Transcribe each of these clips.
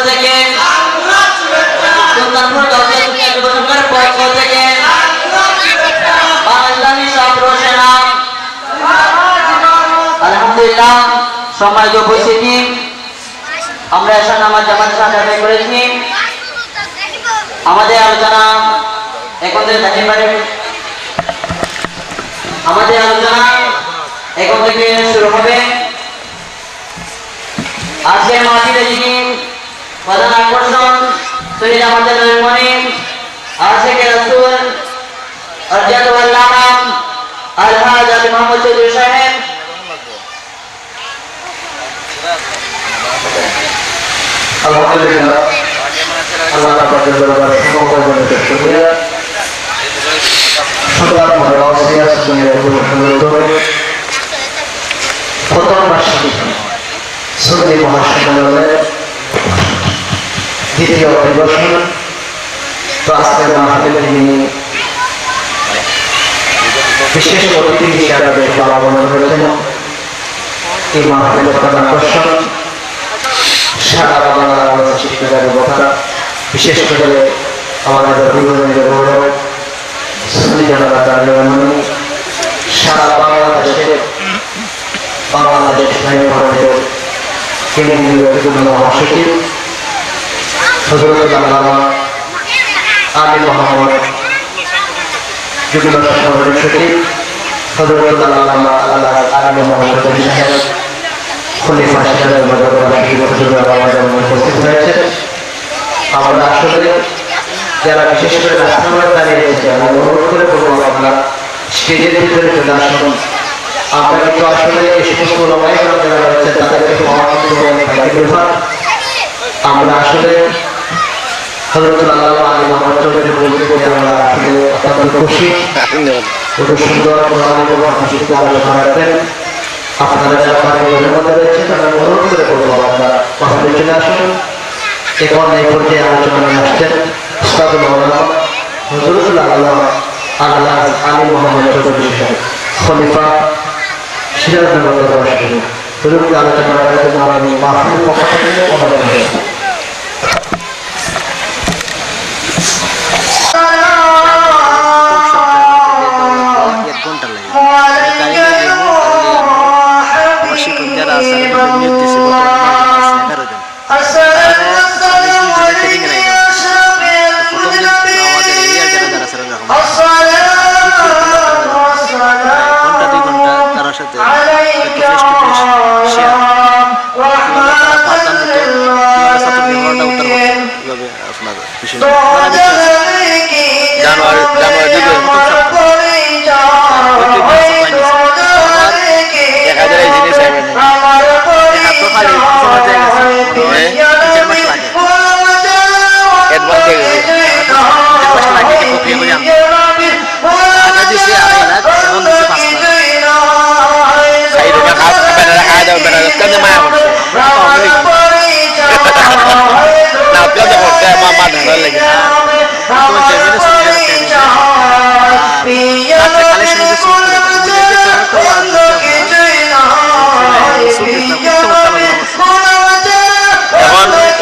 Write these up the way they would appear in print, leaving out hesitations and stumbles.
থেকে সুলতানপুর গাউসিয়া যুবসংঘের পক্ষ থেকে বাংলাদেশী ছাত্র সেনা আলহামদুলিল্লাহ সম্মানিত উপস্থিতি আমরা এসে নামাজ জামাতের সাথে আদায় করেছি। আমাদের আলোচনা এখন থেকে থাকতে পারে। আমাদের আলোচনা এখন থেকে শুরু হবে। আজকের মাহফিলে যিনি প্রধান আকর্ষণ শহীদ আমাদের নয়নমণি আশিকে রাসূল রাদিয়াল্লাহু আনহু আলহাজ আলী মোহাম্মদ চৌধুরী সাহেব আলহামদুলিল্লাহ আল্লাহ পাকের দরবারে সমবেদনা শুকরিয়া সুতরাং গাউসিয়া সুন্নিয়া যুবসংঘের প্রথম বার্ষিকী সুন্নি মহাসম্মেলনের দ্বিতীয় অধিবেশন। তো আজকের মাহফিলে তিনি বিশেষ অতিথি হিসাবে আগমন করেছেন। এই মাহফিলের প্রধান আকর্ষণ সারা বাংলার আলোচনা শিক্ষার কথা, বিশেষ করে আমাদের গৌরব সুন্নি জনতা তালিবানি সারা বাংলাদেশের বাংলাদেশ ভারতের কেন্দ্রীয় মহাসচিব হযরত আল্লামা আলী মোহাম্মদ যুগ্ম সাধারণ সচিব হযরত আল্লামা আলী মোহাম্মদ সাহেব খলিফা সাহেব উপস্থিত হয়েছে। আমরা আসলে যারা বিশেষ করে রাস্তাঘাট দাঁড়িয়ে রয়েছে আমি অনুরোধ করে বলবো আপনারা স্টেজের ভিতরে চলে আসুন। আমরা কিন্তু আসলে এই সমস্ত ওলামায়ে যারা রয়েছে তাদেরকে আমরা আসলে হযরত আল্লামা আলী মোহাম্মদ চৌধুরী বলতে পেরে আমরা আসলে অত্যন্ত খুশি। কত সুন্দর আলোচনা রাখবেন। আপনারা যারা পানির মধ্যে রয়েছে তারা অনুরোধ করে বলবো আপনারা পাশে চলে আসুন। এখন এই পর্যায়ে আলোচনা আসছেন উস্তাদুল মাওলানা হযরত আল্লামা আলী মোহাম্মদ চৌধুরী সাহেব খলিফা সিরাজনগর দরবার শরীফ। হুজুর আলোচনা করার জন্য আমি মাহফিল পক্ষ থেকে অনুরোধ করছি।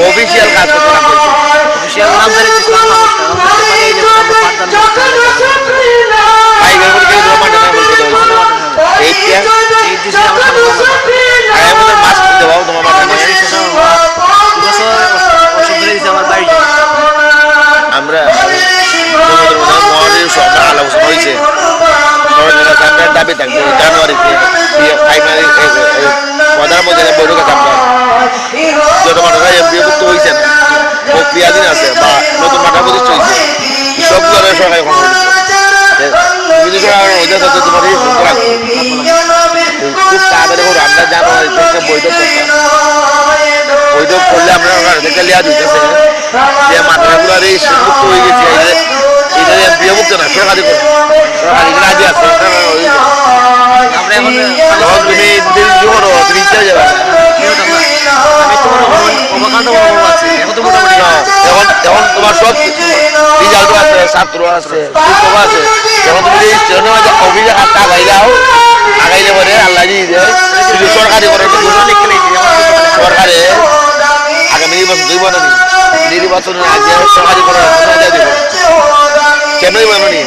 অফিসিয়াল কাজ করতে অফিসিয়াল নাম ধরে আমরা আলোচনা হয়েছে দাবি থাকবে জানুয়ারিতে প্রধানমন্ত্রী বৈঠকে থাকবে যত মানুষরা এমপিভুক্ত হয়েছে না প্রক্রিয়াধীন আছে বা নতুন মাঠা প্রতিষ্ঠা হয়েছে সবগুলো সরকারি খবর বিভিন্ন সময় তোমার খুব তাড়াতাড়ি করে আমরা জানুয়ারি থেকে বৈঠক করতাম। বৈঠক করলে আমরা থেকে লিয়া দিতেছে যে মাথাগুলো মুক্ত হয়ে গেছে এটা এমপিভুক্ত না সরকারি করে সরকারি রাজি আছে তুমি ইচ্ছা যাবে এখন তোমার সব রিজাল্ট আছে ছাত্র আছে শিক্ষক আছে যখন তুমি অভিযোগ আগাইলে পরে আল্লাহ সরকারি করে সরকারে আগামী নির্বাচন দুই বানানি নির্বাচনের আগে সমাজে করার কথা দিব কেনই বানানি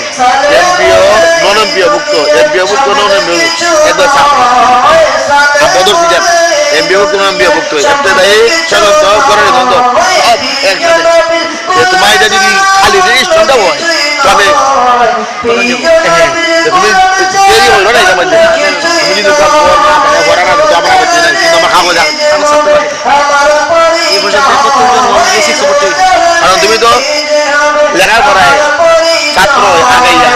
এমপিও নন এমপিও মুক্ত এমপিও মুক্ত নন এমপিও একদম চাপ বদর সিজন এমপিও মুক্ত নন এমপিও মুক্ত এতে দায়ী সদস্য করার দ্বন্দ্ব সব একসাথে তোমার এটা যদি খালি রেজিস্ট্রেশনটা হয় তবে তুমি দেরি হইল না এটা মধ্যে তুমি যদি ভরা না তো আমরা করছি না কিন্তু আমার খাবো যা কারণ তুমি তো লেখাপড়ায় ছাত্র আগাইয়া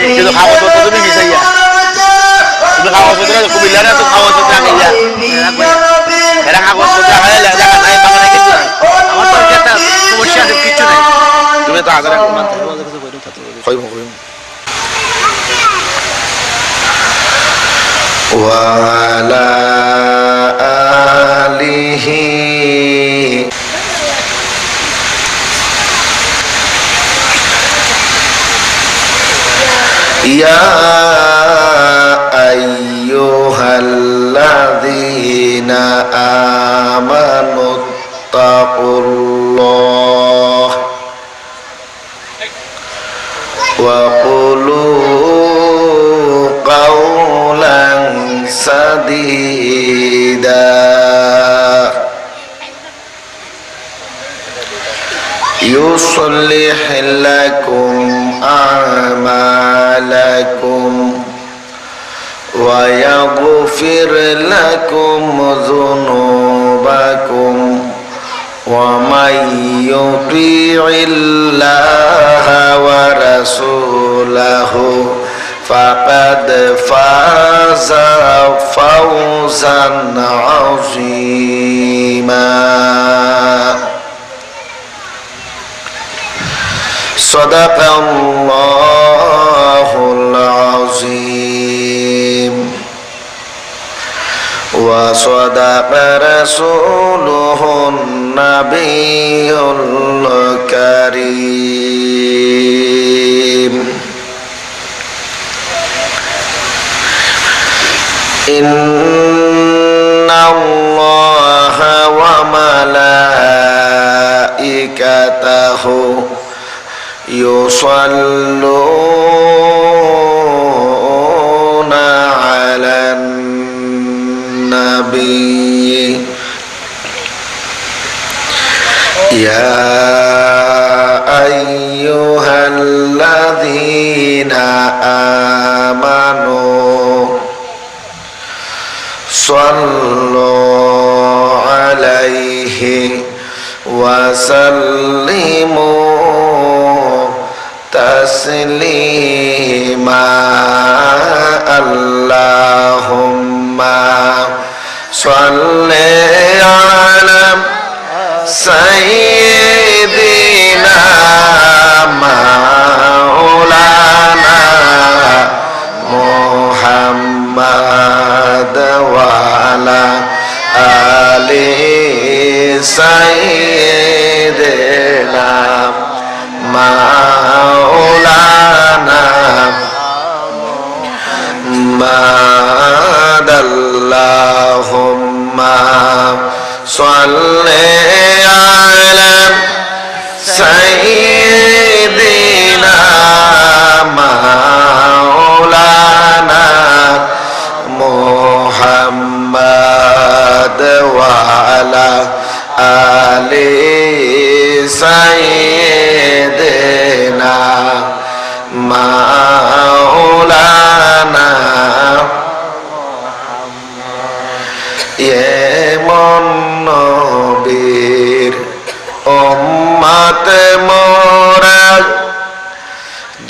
কিন্তু কাগজপত্র তুমি মিশাইয়া তুমি কাগজপত্র কুমিল্লা না তো কাগজপত্র আগাইয়া এরা কাগজপত্র আগাইয়া লেখা নাই বাংলা কিছু নাই আমার তো একটা সমস্যা আছে কিছু নাই তুমি তো আগে وعلى آله يا أيها الذين آمنوا اتقوا الله وقولوا قولا سديدا يصلح لكم أعمالكم ويغفر لكم ذنوبكم ومن يطيع الله ورسوله فقد فاز فوزا عظيما صدق الله العظيم وصدق رسوله النبي الكريم إن الله وملائكته يصلون على النبي يا أيها الذين آمنوا صلوا عليه وسلموا تسليما اللهم صل على سيدنا مولانا محمد وعلى آل سيدنا مولانا محمد اللهم صل على سيدنا مولانا محمد وعلى آل سيدنا مولانا এমন নবীর উম্মত মোরা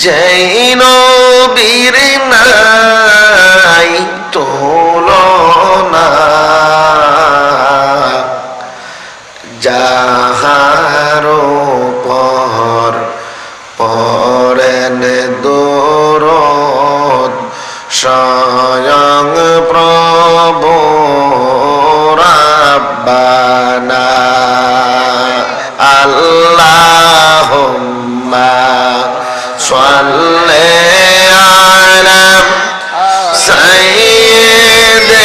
যেই নবীর নাই তুলনা যাহার পর পরেন দরদ স্বয়ং প্রভু রাব্বানা আল্লাহুম্মা সাল্লি আলা সাইয়্যিদিনা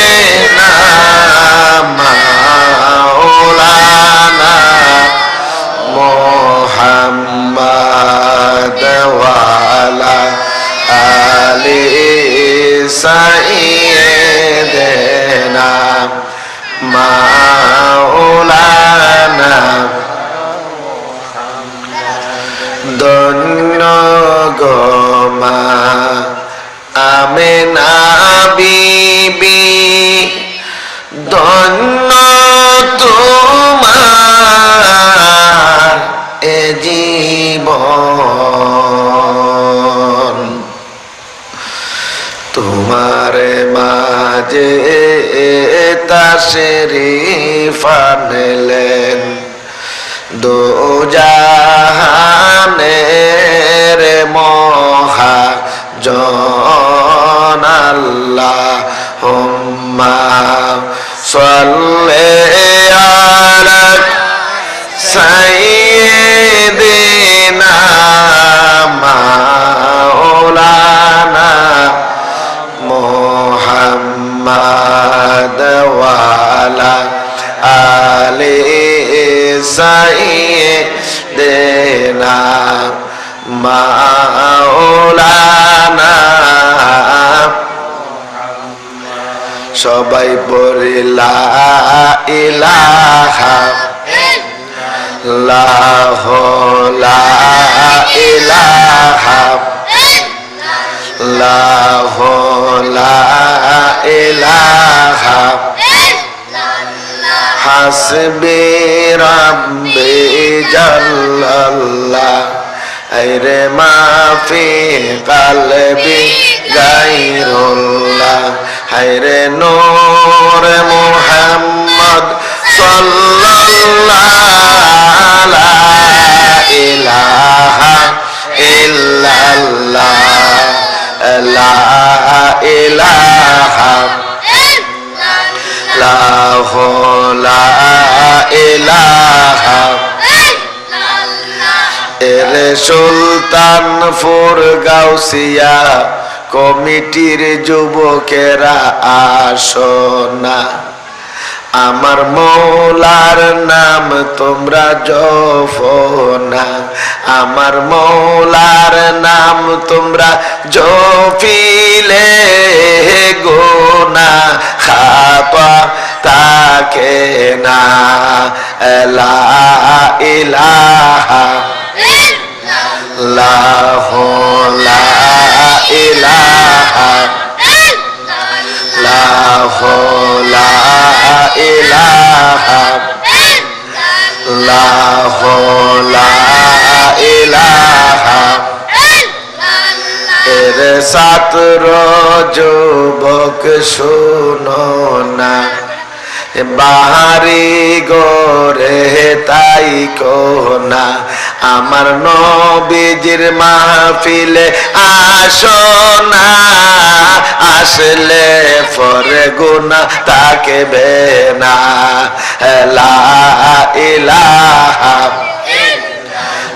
মাওলানা সাইয়েদেনা মাওলানা ধন্য গো মা আমেনা বিবি ধন্য তোমার এ জীবন তোমার মাঝে তাশরীফ আনলেন দো জাহানের মহাজন আল্লাহুম্মা সাল্লি আলা সাইয়্যিদিনা মাওলানা মুহাম্মাদ ওয়া আলা আলি সাইয়্যিদিনা মাওলানা সবাই পড়ি লা ইলাহা ইল্লাল্লাহ লা ইলাহা ইল্লাল্লাহ লা ইলাহা হাসবি রাব্বি জাল্লাল্লাহ আইরে মাফি কলবি গায়রুল্লাহ হায়রে নূর মুহাম্মদ সাল্লাল্লাহু লা ইলাহা ইল্লাল্লাহ লা ইলাহা ইল্লাল্লাহ লা ইলাহা এর সুলতানপুর গাউসিয়া কমিটির যুবকেরা আসো না আমার মৌলার নাম তোমরা জপো না আমার মৌলার নাম তোমরা জপিলে গোনা খাপা তাকে না লা ইলাহা ইল্লাল্লাহ লা ইলাহা ইল্লাল্লাহ লা ইলাহা ইল্লাল্লাহ লা ইলাহা এর ছাত্র যুবক শোনো না বাহারি গোরে তাই কোনা আমার নবীজির মাহফিলে আসো না আসলে পরে গুনাহ থাকবে না লা ইলাহা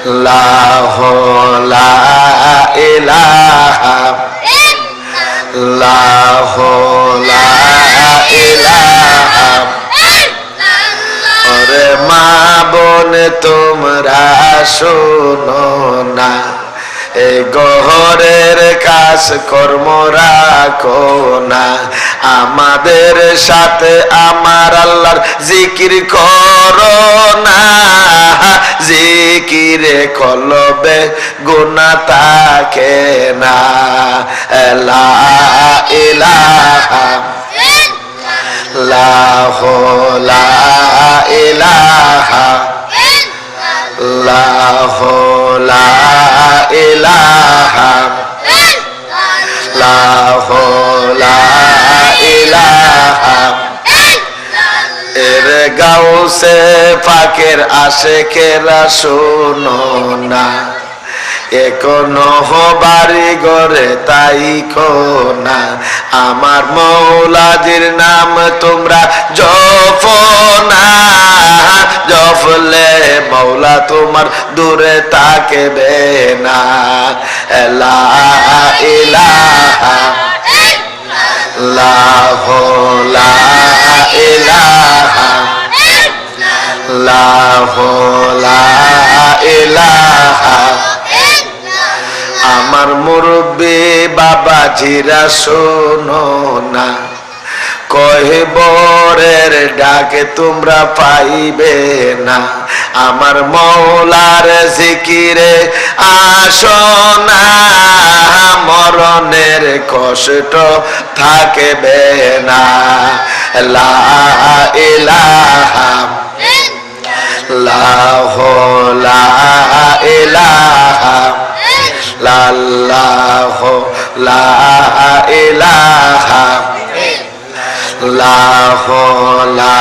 ইল্লাল্লাহ লা ইলাহা ইল্লাল্লাহ লা ইলাহা ওরে মা বোন তোমরা শোনো না এই গহরের কাজ কর্ম রাখো না আমাদের সাথে আমার আল্লাহর জিকির করো না জিকিরে কলবে গুনাহ থাকে না লা ইলাহা ইল্লাল্লাহ লা ইলাহা ইল্লাল্লাহ লা ইলাহা ইল্লাল্লাহ লা ইলাহা এর গাউসে পাকের আশিকেরা শোনো না এখনো বাড়ি ঘরে তাই কোনা আমার মৌলাজির নাম তোমরা জপো না জপলে মৌলা তোমার দূরে থাকবে না লা ইলাহা ইল্লাল্লাহ লা ইলাহা ইল্লাল্লাহ লা ইলাহা আমার মুরব্বি বাবা আজিরা শোনো না, কহিবরের ডাকে তোমরা পাইবে না, আমার মৌলার জিকিরে আসো না, মরণের কষ্ট থাকবে না। লা ইলাহা ইল্লাল্লাহ, লা ইলাহা ইল্লাল্লাহ, লা ইলাহা ইল্লাল্লাহ, লা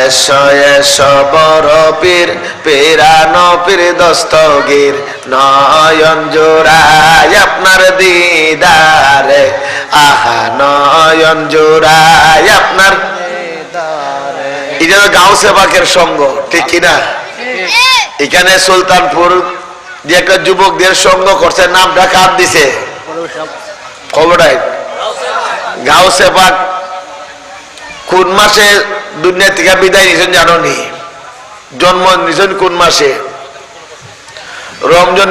এসো এসো বড় পীর, পীরানো পীর দস্তগীর, নয়ন জোড়ায় আপনার দিদারে, আহা নয়ন জোড়ায় আপনার দিদারে। এটা তো গাউসে পাকের সঙ্গ, ঠিক কিনা? এখানে সুলতানপুর যে একটা যুবকদের সঙ্গ করছে, নামটা কার দিছে খবরটাই? গাউসে পাক কোন মাসে দুনিয়া থেকে বিদায় নিয়েছেন জানো নি? জন্ম নিয়েছেন কোন মাসে? রমজান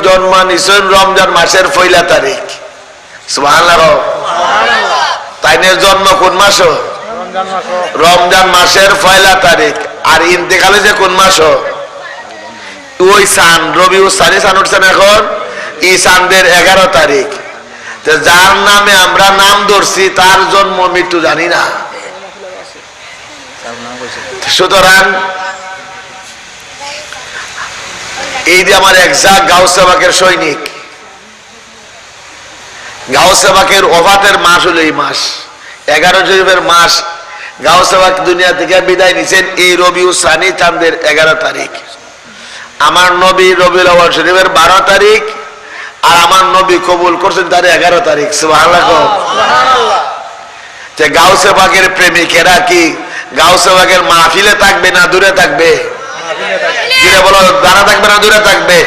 জন্ম নিয়েছেন রমজান মাসের 1 তারিখ। সুবহানাল্লাহ। তাই নিয়ে জন্ম কোন মাস? রমজান মাসের 1 তারিখ। আর ইন্তেকালে যে কোন মাস? ওই চাঁদ রবিউ সানি চাঁদ উঠছেন এখন, এই চাঁদের 11 তারিখ। যার নামে আমরা নাম ধরছি তার জন্ম মৃত্যু জানি না। সুতরাং এই যে আমার একজাক্ট গাউসে পাকের সৈনিক, গাউসে পাকের ওফাতের মাস হলো এই মাস, 11 শরীফের মাস। গাউসে পাক দুনিয়া থেকে বিদায় নিছেন এই রবিউ সানি চাঁদের 11 তারিখ। আমার নবী রবিউল আউয়াল শরীফের 12 তারিখ, আর আমার নবী কবুল করছেন তার 11 তারিখ। সুবহানাল্লাহ। যে গাউসে পাকের প্রেমিকেরা কি গাউসে পাকের মাহফিলে থাকবে না দূরে থাকবে? দূরে বলো, দাঁড়া থাকবে না দূরে থাকবে?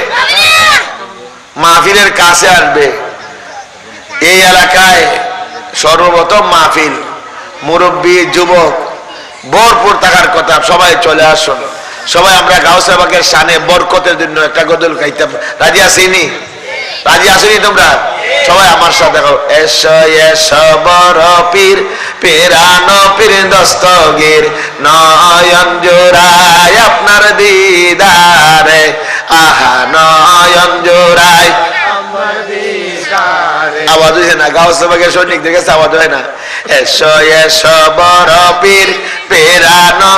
মাহফিলের কাছে আসবে। এই এলাকায় সর্বপ্রথম মাহফিল, মুরব্বী যুবক ভরপুর থাকার কথা। সবাই চলে আসুন, সবাই আমরা গাউসে পাকের শানে বরকতের জন্য একটা গজল গাইতাম। রাজি আসিনি? রাজি আসেনি তোমরা? সবাই আমার সাথে দেখো। এসো এসো বড় পীর, পীরানো পীর দস্তগীর, নয়ন জোড়ায় আপনার দিদারে, আহা নয়ন জোড়ায় আমার দিদারে। আওয়াজ হয়েছে না? গাউসে পাকের সৈনিকদের কাছে আওয়াজ হয় না? এসো এসো বড় পীর, পীরানো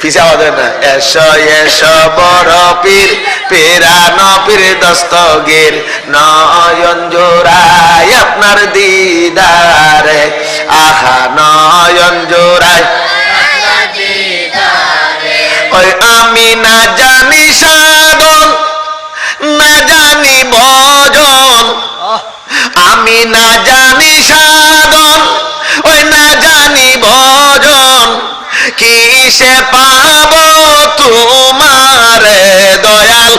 পিছে আওয়াজ হয় না? এসো এসো বড় পীর, পীরানো পীর দস্তগীর, নয়ন জোড়ায় আপনার দিদারে, আহা নয়ন জোড়ায়। ওই আমি না জানি সাধন, না জানি ভজন, আমি না জানি সাধন, ওই না জানি ভজন, কিসে পাব তোমারে দয়াল,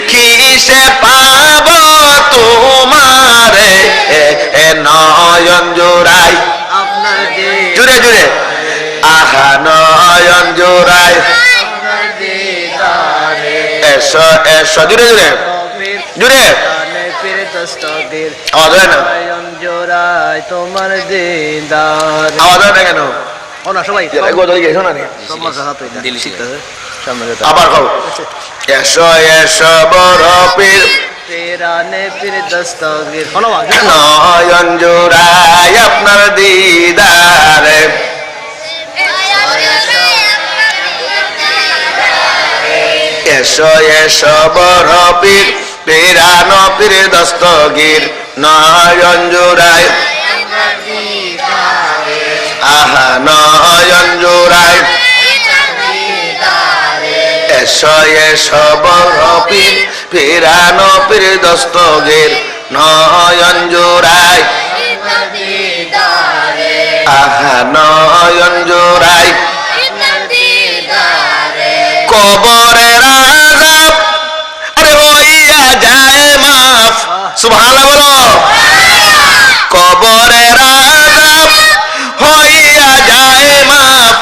কিসে পাব তোমারে, নয়ন জোড়াই জুড়ে জুড়ে, আহা নয়ন জোড়াই। এসো এসো জুড়ে জুড়ে জুড়ে, আওয়াজ হয় না? তোমার দিদার। আওয়াজ হয় না কেন? সবাই আবার কও। এসো এসো বড় পীর, পীরানে পীর দস্তগীর, নয়ন জোড়ায় আপনার দিদারে, এসো এসো বড় পীর, পীরানো পীর দস্তগীর, নয়ন জোড়ায়, আহা নয়ন জোড়ায়। এসো এসো বড় পীর, পীরানো পীর দস্তগীর, নয়ন জোড়ায়, আহা নয়ন জোড়ায়। কবরের আযাব আরে হইয়া যায় মাফ, সুবহানাল্লাহ বলো। কবরের আযাব হইয়া যায় মাফ,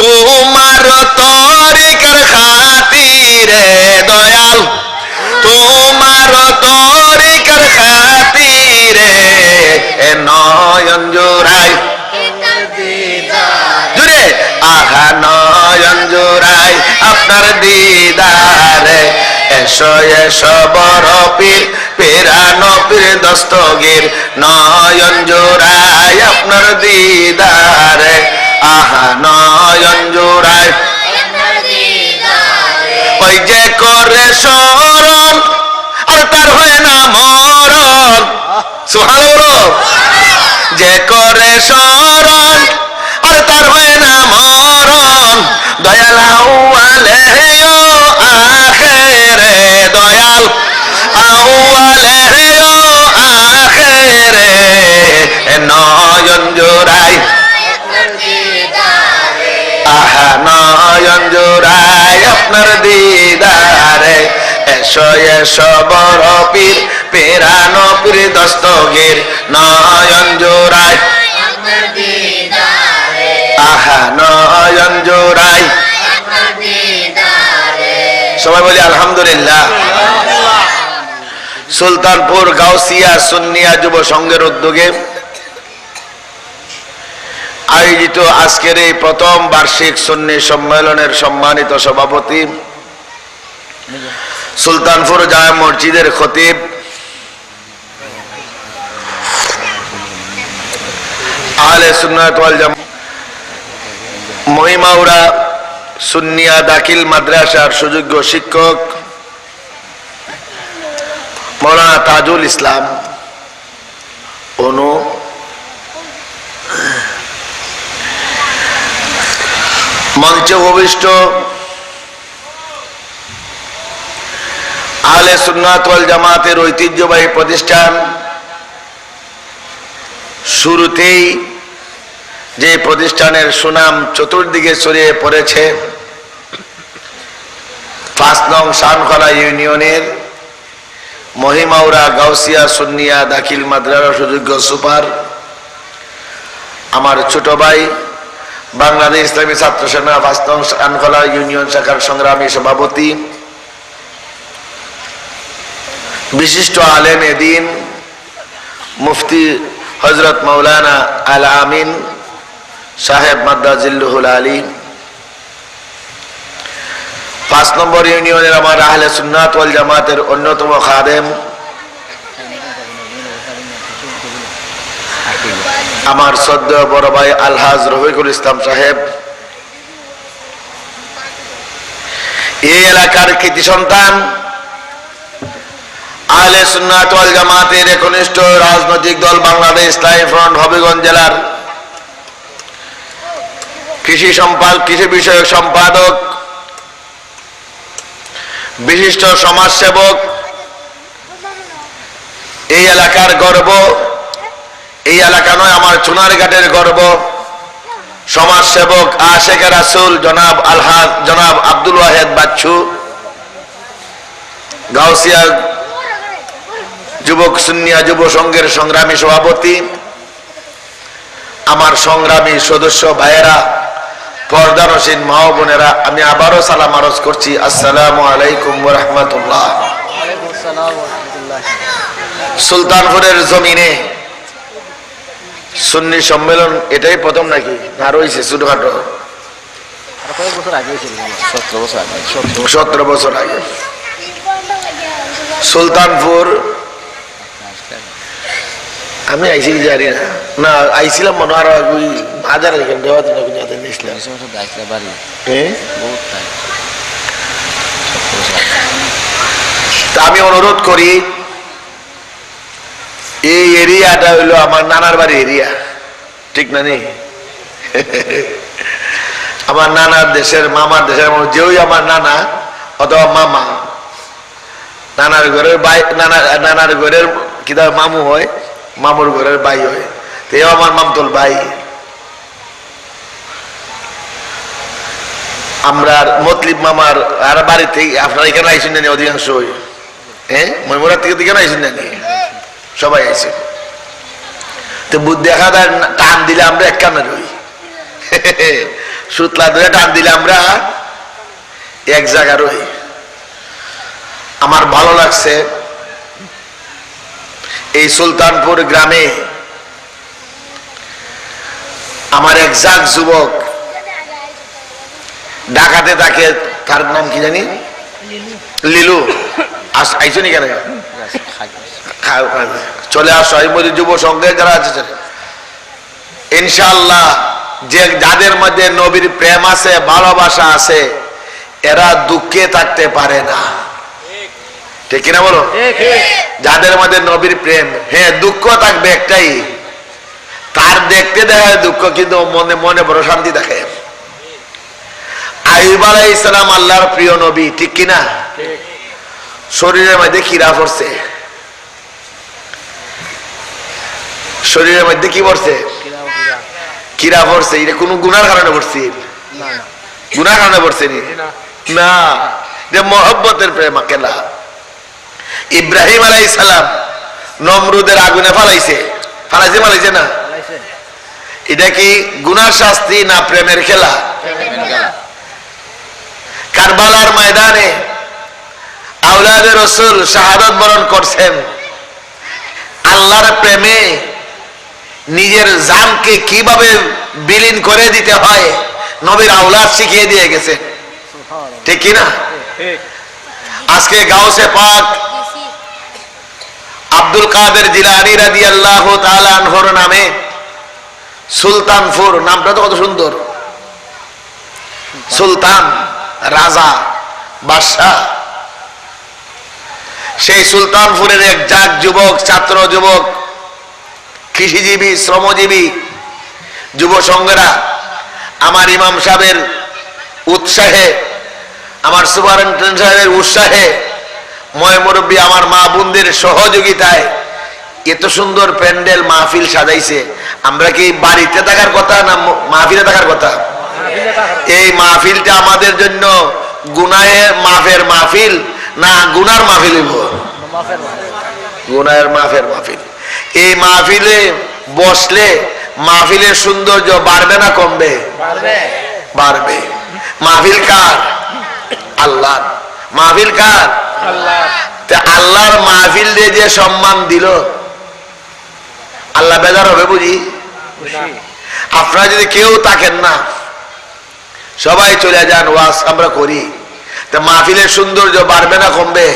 তোমার তরিকার খাতিরে দয়াল, তোমার তরিকার খাতিরে নয়ন জোড়াই জুড়ে আহা নয়ন জোড়াই আপনার দিদারে এসো এসো বড় পীর পেরানো পীর দস্তগীর নয়ন জোড়াই আপনার দিদারে আহা নয়ন জোড়াই ওই যে করে স্মরণ আর তার হয় না মরণ সুবহানাল্লাহ যে করে স্মরণ আর তার হয় না মরণ দয়াল আউয়ালে ও আখেরে দয়াল আউয়ালে ও আখেরে নয়ন জোড়াই আহা নয়ন জোড়াই আপনার দিদারে এসো এসো বড় পীর পেরানো পীর দস্তগীর নয়ন জোড়াই আহা নয়ন জোড়াই সবাই বলি আলহামদুলিল্লাহ। সুলতানপুর গাউসিয়া সুন্নিয়া যুব সংঘের উদ্যোগে আয়োজিত আজকের এই প্রথম বার্ষিক সুন্নি সম্মেলনের সম্মানিত সভাপতি সুলতানপুর জামে মসজিদের খতিব আহলে সুন্নাত ওয়াল জামাত মহিমাউড়া সুন্নিয়া দাখিল মাদ্রাসার সুযোগ্য শিক্ষক মাওলানা তাজুল ইসলাম অনু, মঞ্চে উপবিষ্ট আহলে সুন্নাত ওয়াল জামাতের ঐতিহ্যবাহী প্রতিষ্ঠান, শুরুতেই যে প্রতিষ্ঠানের সুনাম চতুর্দিকে ছড়িয়ে পড়েছে ৫ নং শানখলা ইউনিয়নের মহিমাউড়া গাউসিয়া সুন্নিয়া দাখিল মাদ্রাসা সুযোগ্য সুপার আমার ছোট ভাই বাংলাদেশ ইসলামী ছাত্র সেনা ৫ নং শানখলা ইউনিয়ন শাখার সংগ্রামী সভাপতি, বিশিষ্ট আলেম এদিন মুফতি হযরত মাওলানা আল আমিন সাহেব মাদ্দাজিল্লুহুল আলী, ৫ নম্বর ইউনিয়নের আমার আহলে সুন্নাত ওয়াল জামাতের অন্যতম খাদেম আমার শ্রদ্ধেয় বড় ভাই আলহাজ রফিকুল ইসলাম সাহেব, এই এলাকার কৃতি সন্তান আহলে সুন্নাত ওয়াল জামাতের একনিষ্ঠ রাজনৈতিক দল বাংলাদেশ ইসলামী ফ্রন্ট হবিগঞ্জ জেলার কৃষি বিষয়ক সম্পাদক, বিশিষ্ট সমাজসেবক, এই এলাকার গর্ব, এই এলাকা নয় আমার চুনারঘাটের গর্ব, সমাজসেবক আশেকে রাসূল জনাব আব্দুল ওয়াহেদ বাচ্চু, গাউসিয়া যুবক সুন্নিয়া যুব সংঘের সংগ্রামী সভাপতি, আমার সংগ্রামী সদস্য ভাইয়েরা, পর্দানসীন মা ও বোনেরা, আমি আবারও সালাম আরজ করছি, আসসালামু আলাইকুম ওয়া রাহমাতুল্লাহ। সুলতানপুরের জমিনে সুন্নি সম্মেলন এটাই প্রথম নাকি না রয়েছে ছোটখাটো? 17 বছর আগে সুলতানপুর আমি আইসি জানি না, না আইছিলাম মনে হয় ওই হাজার তা আমি অনুরোধ করি, এই এরিয়াটা হইলো আমার নানার বাড়ি এরিয়া, ঠিক না নেই? আমার নানার দেশের মামার দেশের যেও আমার নানা অথবা মামা, নানার ঘরের ভাই, নানার ঘরের কিতাব মামু হয়, মামুর ঘরের ভাই হয়, তো এও আমার মামতল ভাই। আমরা মতলিব মামার আর বাড়ি থেকে আপনার এখানে আইসুন না অধিকাংশ, হ্যাঁ ময়মুরার থেকে দিকে আইসুন না সবাই আইসে, তো দেখা যায় টান দিলে আমরা এক কানে রই, সুতলা ধরে টান দিলে আমরা এক জায়গা রই। আমার ভালো লাগছে এই সুলতানপুর গ্রামে আমার এক জাক যুবক ঢাকাতে থাকে, তার নাম কি জানি, লিলু। আইসো নি কেন? চলে আসো। এই মধ্যে যুব সংঘে যারা আছে ইনশাআল্লাহ, যে যাদের মধ্যে নবীর প্রেম আছে, ভালোবাসা আছে, এরা দুঃখে থাকতে পারে না। ঠিক কিনা বলো? যাদের মধ্যে নবীর প্রেম, হ্যাঁ দুঃখ থাকবে একটাই, তার দেখতে দেখায় দুঃখ, কিন্তু মনে মনে বড় শান্তি দেখে। আইয়ুব আলাইহিস সালাম আল্লাহর প্রিয় নবী, ঠিক কিনা? শরীরের মধ্যে খিরা পড়ছে, শরীরের মধ্যে কি পড়ছে? খিরা পড়ছে। এটা কোন গুনার কারণে পড়ছে? গুনার কারণে পড়ছে না, যে মহব্বতের প্রেম আকেলা। ইব্রাহিম আলাইহিস সালাম নমরুদের আগুনে ফালাইছে, ফালাইছে না? এটা কি গুনার শাস্তি না প্রেমের খেলা? কারবালার ময়দানে আওলাদে রাসূল শাহাদাত বরণ করছেন। আল্লাহর প্রেমে নিজের জানকে কিভাবে বিলীন করে দিতে হয় নবীর আওলাদ শিখিয়ে দিয়ে গেছে, ঠিক কিনা? আজকে গাউসে পাক আব্দুল কাদের জিলানী রাদিয়াল্লাহু তাআলা আনহুর নামে সুলতানপুর, নামটা তো কত সুন্দর, সুলতান, রাজা, বাদশাহ। সেই সুলতানপুরের এক জাগ যুবক, ছাত্র যুবক, কৃষিজীবী, শ্রমজীবী যুব সংঘেরা আমার ইমাম সাহেবের উৎসাহে, আমার সুপারিনটেন্ডেন্ট সাহেবের উৎসাহে, ময় মুরব্বী আমার মা বোনদের সহযোগিতায় এত সুন্দর প্যান্ডেল মাহফিল সাজাইছে। আমরা কি বাড়িতে থাকার কথা না মাহফিলে থাকার কথা? এই মাহফিলটা আমাদের জন্য গুনাহের মাফের মাহফিল না গুনার মাহফিল? গুনাহের মাফের মাহফিল। এই মাহফিলে বসলে মাহফিলের সৌন্দর্য বাড়বে না কমবে? বাড়বে। মাহফিল কার? আল্লাহ। মাহফিল কার? আল্লাহর মাহফিল দিয়ে যে সম্মান দিল, আল্লাহ বেজার হবে বুঝি? আপনারা যদি কেউ থাকেন না, সবাই চলে যান, ওয়াজ আমরা করি, তা মাহফিলের সৌন্দর্য বাড়বে না কমবে?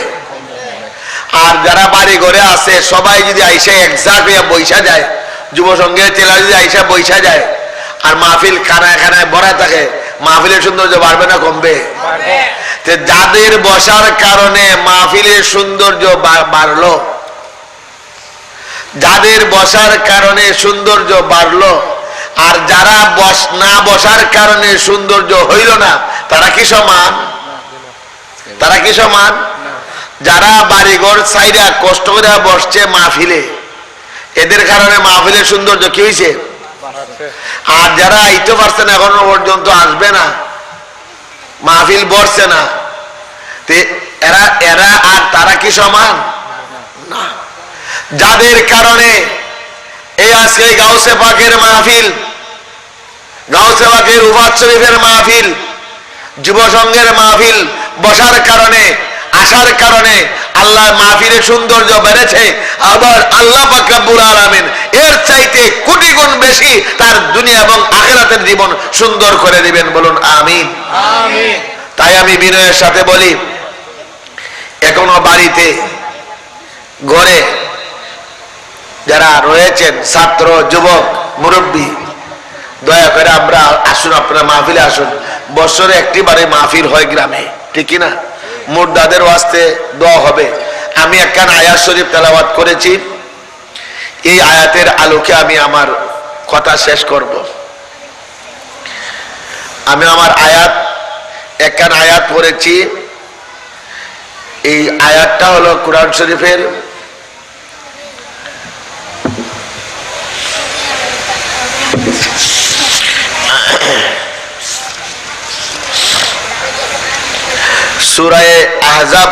আর যারা বাড়ি ঘরে আছে সবাই যদি আইসা একজাক হইয়া বৈশা যায়, যুব সংঘের চেলা যদি আইসা বৈশা যায়, আর মাহফিল খানায় খানায় ভরা থাকে, মাহফিলের সৌন্দর্য বাড়বে না কমবে? যাদের বসার কারণে মাহফিলের সৌন্দর্য বাড়লো, যাদের বসার কারণে সৌন্দর্য বাড়লো, আর যারা না বসার কারণে সৌন্দর্য হইল না, তারা কি সমান? তারা কি সমান? যারা বাড়িঘর সাইডা কষ্ট করে বসছে মাহফিলে, এদের কারণে মাহফিলের সৌন্দর্য কি হয়েছে? আর যারা আইতে পারছে না, এখনো পর্যন্ত আসবে না, মাহফিল বসছে না, এরা এরা আর তারা কি সমান? না। যাদের কারণে এই আজকে গাউসে পাকের মাহফিল, গাউসে পাকের উফাত শরীফের মাহফিল, যুব সংঘের মাহফিল বসার কারণে, আসার কারণে আল্লাহ মাহফিলের সৌন্দর্য বেড়েছে। আবার আল্লাহ পাক রব্বুল আলামিন এর চাইতে কোটি গুণ বেশি তার দুনিয়া এবং আখিরাতের জীবন সুন্দর করে দিবেন, বলুন আমিন। আমিন। তাই আমি বিনয়ের সাথে বলি, এখনো বাড়িতে ঘরে যারা রয়েছেন, ছাত্র, যুবক, মুরব্বী, দয়া করে আমরা আসুন, আপনারা মাহফিলে আসুন। বছরে একটি বারে মাহফিল হয় গ্রামে, ঠিক কিনা? মুর্দাদের ওয়াস্তে দোয়া হবে। আমি একখান আয়াত শরীফ তেলাওয়াত করেছি, এই আয়াতের আলোকে আমি আমার কথা শেষ করব। আমি আমার একখান আয়াত পড়েছি। এই আয়াতটা হলো কোরআন শরীফের সূরা আহজাব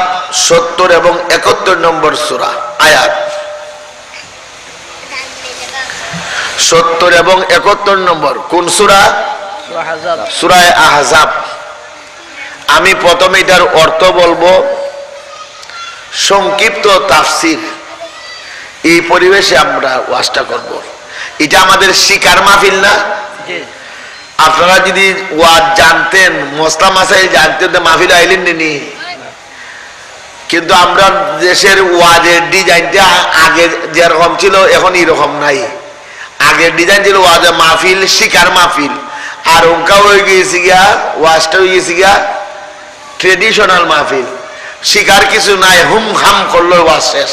70 এবং 71 নম্বর সূরা আয়াত। 70 এবং 71 নম্বর কোন সূরা? সূরা আহজাব। আমি প্রথমে এটার অর্থ বলবো, সংক্ষিপ্ত তাফসীর। এই পরিবেশে আমরা ওয়াজটা করব। এটা আমাদের শিকার মাহফিল না। আপনারা যদি ওয়াজ জানতেন, মসলা মাসাইল জানতেন তো মাহফিল আইলেন নি। কিন্তু আমরা দেশের ওয়াজের ডিজাইনটা আগে যেরকম ছিল এখন এরকম নাই। আগের ডিজাইন ছিল ওয়াজের মাহফিল শিকার মাহফিল, আর ওঙ্কা হয়ে গিয়েছে গিয়া ওয়াজটা হয়ে গেছে গিয়া ট্রেডিশনাল মাহফিল। শিকার কিছু নাই, হুম হাম করলো ওয়াজ শেষ।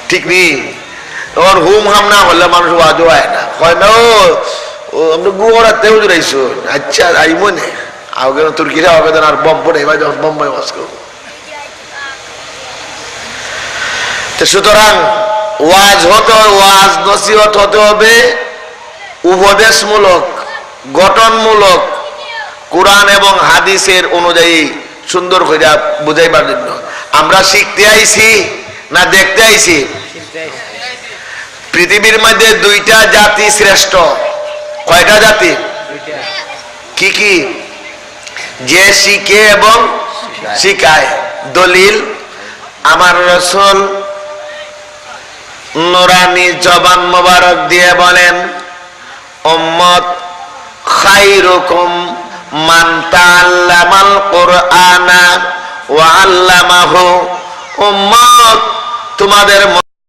ঠিক নেই? তখন হুম হাম না করলে মানুষ ওয়াজও হয় না, হয় না ও আমরা গুয়ারাতেও জুড়াইছো, আচ্ছা আই মনে আগে তুর্কিরা আবেদন আর বম পড়ে এবার যখন বোম্বাই ওয়াজ করবো। সুতরাং ওয়াজ নসিহত হতে হবে উপদেশমূলক, গঠনমূলক, কোরআন এবং হাদিসের অনুযায়ী সুন্দর করে বুঝাইবার জন্য। আমরা শিখতে আইছি না দেখতে আইছি? পৃথিবীর মধ্যে দুইটা জাতি শ্রেষ্ঠ। কয়টা জাতি? কি কি? যে শিখে এবং শিখায়। দলিল আমার রাসূল নুরানি জবান মোবারক দিয়ে বলেন, উম্মত খায়রুকুম মান তাআল্লামাল কুরআনা ওয়া আল্লামাহু। উম্মত তোমাদের